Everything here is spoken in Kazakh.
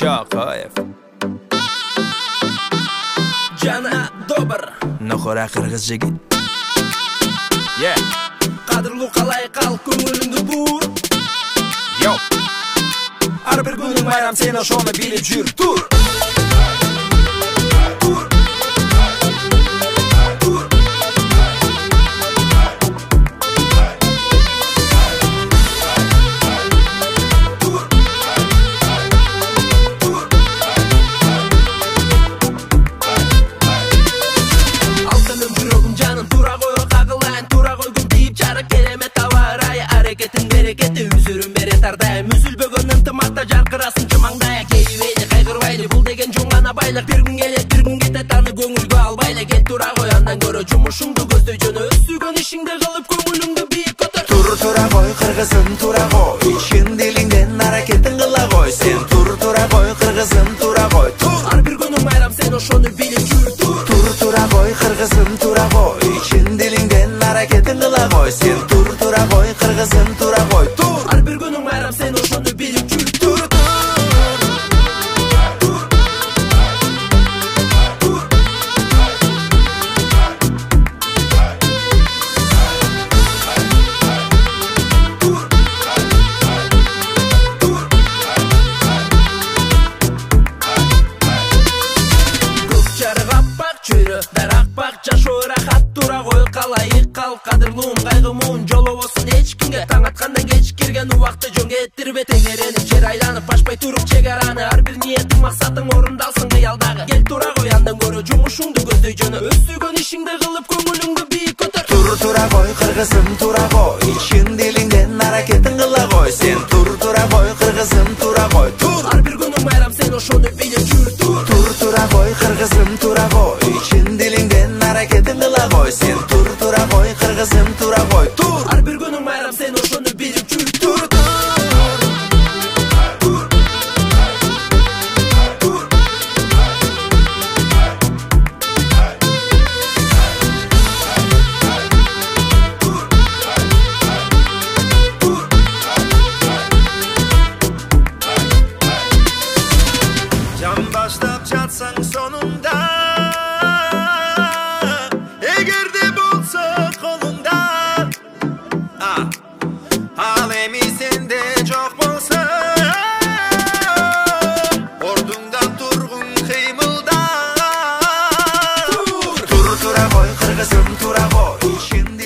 Чоқоев Жана добр Нохора қырғыз жігіт Қадырлы қалай қал көңіліңді бұр Йоу Ар бір күнің байрам сен ошоны биліп жүр Тур Мүзілбөгөн ынтымақта жарқырасын чымаңдая кейбейді қайғырбайды бұл деген жоңғана байлық бір күн келет бір күн кетет таны көңілге албайлы кет тура қой андан көрі жұмышыңды көздөй жөні өз сүйген ішіңді қылып көңіліңді биік көтөр тура қой қырғызым тура қой шын деліңден әрекетін қыла қой сен тура қой қырғызым тура қой ар бір күнің майрам сен ошоны биліп жүр тура қой қырғызым тура қой шын деліңден әрекетін қыла қой сен тура қой қырғызым тура қой ар бір күнің майрам сен ошоны биліп жүр Қадырлуым қайғымуын жолы болсын ешкімге таң атқандан кеш келген уақытты жөн кетірбе теңереніп жер айланып ашпай тұрып шекараны ар бір ниетің мақсатың орындалсын қиялдағы кел тура қой андан көрі жұмышыңды көздөй жөні өз сүйген ішіңді қылып көңіліңді биік көтөр тура қой қырғызым тура қой шын деліңден әрекетін қыла қой сен тура қой қырғызым тура қой ар бір күнің майрам сен ошоны билеп жүр тура қой қырғызым тура қой шын деліңден әрекетін қыла қой сен тура қой қырғызым тура қой ар бір күнің майрам сен ошоны билеп жүр Can başlap жатсаң сонunda Егер де болса қолыңда Ал эми сенде жоқ болса Ордуңдан тургун кыймылда тура қой қырғызым тура қой